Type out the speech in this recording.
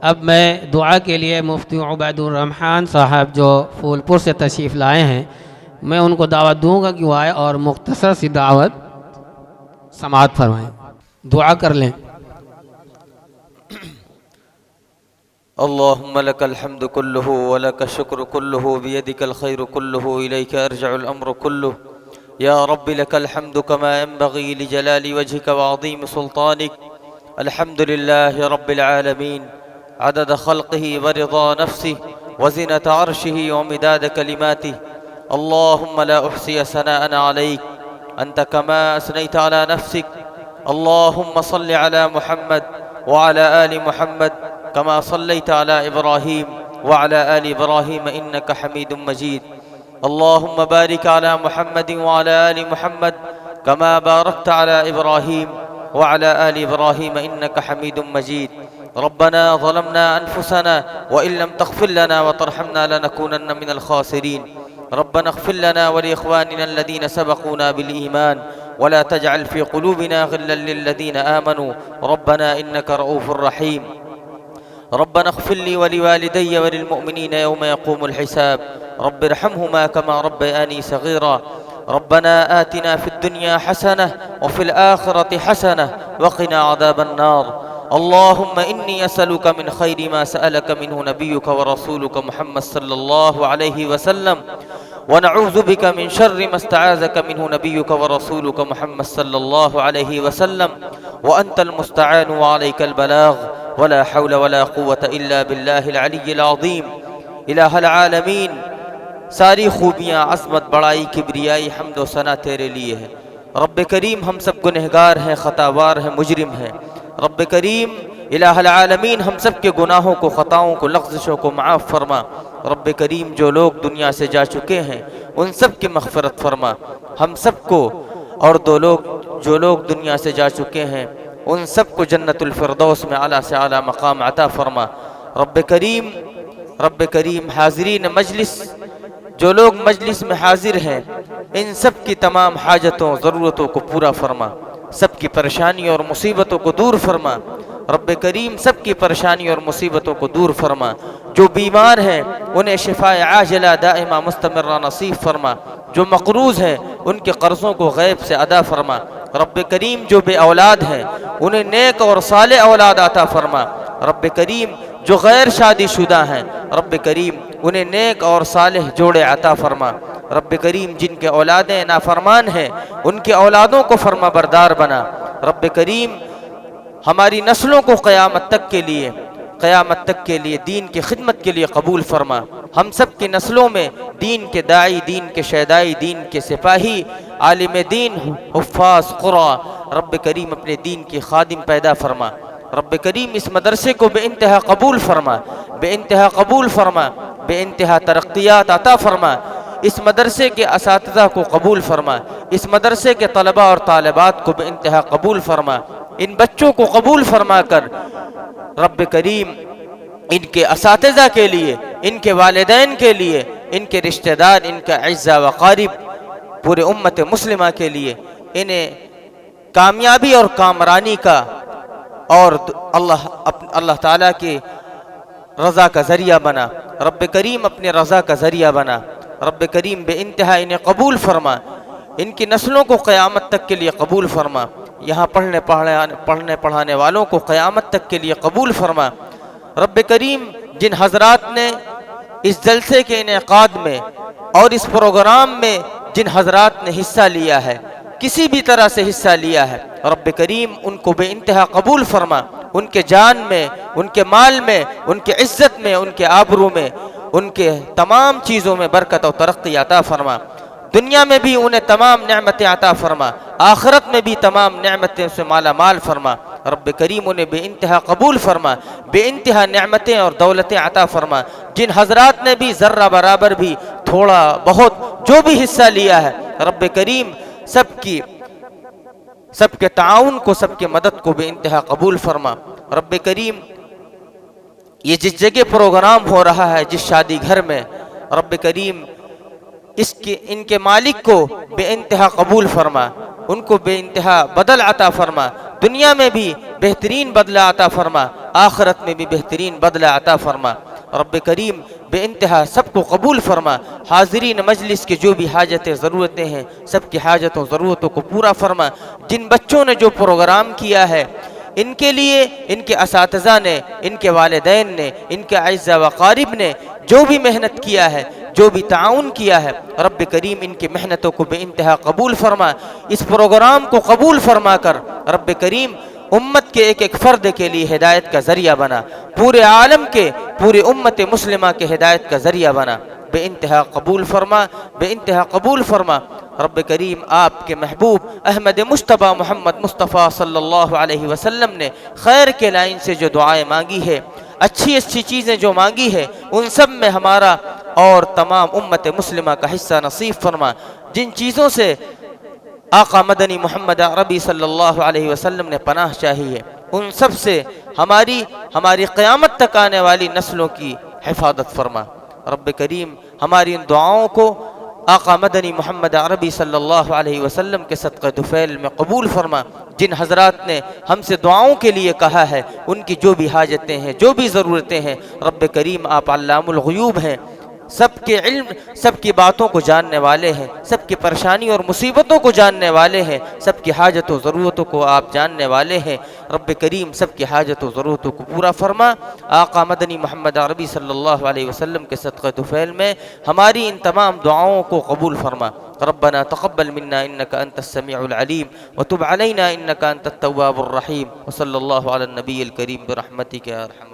اب میں دعا کے لیے مفتی عبید الرحمن صاحب جو پھولپور سے تشریف لائے ہیں، میں ان کو دعوت دوں گا کہ وہ آئے اور مختصر سی دعوت سماعت فرمائیں۔ دعا کر لیں۔ اللهم لك الحمد كله ولك الشكر كله بيدك الخير كله إليك أرجع الأمر كله يا رب لك الحمد كما ينبغي لجلال وجهك وعظيم سلطانك. الحمد لله رب العالمين عدد خلقه ورضا نفسه وزنة عرشه ومداد كلماته. اللهم لا أحصي ثناء عليك أنت كما أثنيت على نفسك. اللهم صل على محمد وعلى آل محمد كما صليت على إبراهيم وعلى آل إبراهيم إنك حميد مجيد. اللهم بارك على محمد وعلى آل محمد كما باركت على إبراهيم وعلى آل إبراهيم إنك حميد مجيد. ربنا ظلمنا أنفسنا وإن لم تغفر لنا وترحمنا لنكونن من الخاسرين. ربنا اغفر لنا ولإخواننا الذين سبقونا بالإيمان ولا تجعل في قلوبنا غلا للذين آمنوا ربنا إنك رؤوف رحيم. ربنا اغفر لي ولوالدي وللمؤمنين يوم يقوم الحساب. رب ارحمهما كما ربياني صغيرا. ربنا آتنا في الدنيا حسنة وفي الآخرة حسنة وقنا عذاب النار. اللهم إني أسألك من خير ما سألك منه نبيك ورسولك محمد صلى الله عليه وسلم ونعوذ بك من شر ما استعاذك منه نبيك ورسولك محمد صلى الله عليه وسلم وأنت المستعان وعليك البلاغ ولا حول ولا قوة إلا بالله العلي العظيم. الہ العالمین، ساری خوبیاں، عظمت، بڑائی، کبریائی، حمد و ثنا تیرے لیے ہے۔ رب کریم، ہم سب گنہگار ہیں، خطاوار ہیں، مجرم ہیں۔ رب کریم الہ العالمین، ہم سب کے گناہوں کو، خطاؤں کو، لغزشوں کو معاف فرما۔ رب کریم، جو لوگ دنیا سے جا چکے ہیں ان سب کی مغفرت فرما۔ ہم سب کو اور جو لوگ دنیا سے جا چکے ہیں ان سب کو جنت الفردوس میں اعلیٰ سے اعلیٰ مقام عطا فرما۔ رب کریم حاضرین مجلس، جو لوگ مجلس میں حاضر ہیں ان سب کی تمام حاجتوں، ضرورتوں کو پورا فرما۔ سب کی پریشانی اور مصیبتوں کو دور فرما۔ رب کریم، سب کی پریشانی اور مصیبتوں کو دور فرما۔ جو بیمار ہیں انہیں شفاء عاجلہ دائمہ مستمرہ نصیب فرما۔ جو مقروض ہیں ان کے قرضوں کو غیب سے ادا فرما۔ رب کریم، جو بے اولاد ہیں انہیں نیک اور صالح اولاد عطا فرما۔ رب کریم، جو غیر شادی شدہ ہیں رب کریم انہیں نیک اور صالح جوڑے عطا فرما۔ رب کریم، جن کے اولادیں نافرمان ہیں ان کے اولادوں کو فرما بردار بنا۔ رب کریم، ہماری نسلوں کو قیامت تک کے لیے دین کی خدمت کے لیے قبول فرما۔ ہم سب کی نسلوں میں دین کے داعی، دین کے شیدائی، دین کے سپاہی، عالم دین، حفاظ قرآن، رب کریم اپنے دین کی خادم پیدا فرما۔ رب کریم، اس مدرسے کو بے انتہا قبول فرما، بے انتہا ترقیات عطا فرما۔ اس مدرسے کے اساتذہ کو قبول فرما۔ اس مدرسے کے طلباء اور طالبات کو بے انتہا قبول فرما۔ ان بچوں کو قبول فرما کر رب کریم ان کے اساتذہ کے لیے، ان کے والدین کے لیے، ان کے رشتہ دار، ان کا اعزا و قارب، پورے امت مسلمہ کے لیے انہیں کامیابی اور کامرانی کا اور اللہ تعالیٰ کی رضا کا ذریعہ بنا۔ رب کریم، اپنے رضا کا ذریعہ بنا۔ رب کریم، بے انتہا انہیں قبول فرما۔ ان کی نسلوں کو قیامت تک کے لیے قبول فرما۔ یہاں پڑھنے پڑھانے والوں کو قیامت تک کے لیے قبول فرما۔ رب کریم، جن حضرات نے اس جلسے کے انعقاد میں اور اس پروگرام میں جن حضرات نے حصہ لیا ہے، کسی بھی طرح سے حصہ لیا ہے، رب کریم ان کو بے انتہا قبول فرما۔ ان کے جان میں، ان کے مال میں، ان کے عزت میں، ان کے آبرو میں، ان کے تمام چیزوں میں برکت و ترقی عطا فرما۔ دنیا میں بھی انہیں تمام نعمتیں عطا فرما، آخرت میں بھی تمام نعمتیں سے مالا مال فرما۔ رب کریم، انہیں بے انتہا قبول فرما، بے انتہا نعمتیں اور دولتیں عطا فرما۔ جن حضرات نے بھی ذرہ برابر بھی، تھوڑا بہت جو بھی حصہ لیا ہے، رب کریم سب کے تعاون کو، سب کے مدد کو بے انتہا قبول فرما۔ رب کریم، یہ جس جگہ پروگرام ہو رہا ہے، جس شادی گھر میں، رب کریم ان کے مالک کو بے انتہا قبول فرما، ان کو بے انتہا بدل عطا فرما۔ دنیا میں بھی بہترین بدلہ عطا فرما، آخرت میں بھی بہترین بدلہ عطا فرما۔ رب کریم بے انتہا سب کو قبول فرما، حاضرین مجلس کے جو بھی حاجتیں ضرورتیں ہیں سب کی حاجتوں ضرورتوں کو پورا فرما۔ جن بچوں نے جو پروگرام کیا ہے ان کے لیے، ان کے اساتذہ نے، ان کے والدین نے، ان کے اعزاء و اقارب نے جو بھی محنت کیا ہے، جو بھی تعاون کیا ہے، رب کریم ان کی محنتوں کو بے انتہا قبول فرما۔ اس پروگرام کو قبول فرما کر رب کریم امت کے ایک ایک فرد کے لیے ہدایت کا ذریعہ بنا، پورے عالم کے، پوری امت مسلمہ کے ہدایت کا ذریعہ بنا۔ بے انتہا قبول فرما، بے انتہا قبول فرما۔ رب کریم آپ کے محبوب احمد مجتبیٰ محمد مصطفیٰ صلی اللہ علیہ وسلم نے خیر کے لائن سے جو دعائیں مانگی ہے، اچھی اچھی چیزیں جو مانگی ہے، ان سب میں ہمارا اور تمام امت مسلمہ کا حصہ نصیب فرما۔ جن چیزوں سے آقا مدنی محمد عربی صلی اللہ علیہ وسلم نے پناہ چاہی ہے، ان سب سے ہماری قیامت تک آنے والی نسلوں کی حفاظت فرما۔ رب کریم ہماری ان دعاؤں کو آقا مدنی محمد عربی صلی اللہ علیہ وسلم کے صدقہ طفیل میں قبول فرما۔ جن حضرات نے ہم سے دعاؤں کے لیے کہا ہے، ان کی جو بھی حاجتیں ہیں، جو بھی ضرورتیں ہیں، رب کریم آپ علام الغیوب ہیں، سب کے علم، سب کی باتوں کو جاننے والے ہیں، سب کی پریشانی اور مصیبتوں کو جاننے والے ہیں، سب کی حاجت و ضرورتوں کو آپ جاننے والے ہیں۔ رب کریم سب کی حاجت و ضرورتوں کو پورا فرما۔ آقا مدنی محمد عربی صلی اللہ علیہ وسلم کے صدقہ طفیل میں ہماری ان تمام دعاؤں کو قبول فرما۔ ربنا تقبل منا انك انت السميع العليم وتب علينا انك انت التواب الرحيم وصلى الله على النبي الكريم برحمتك يا ارحم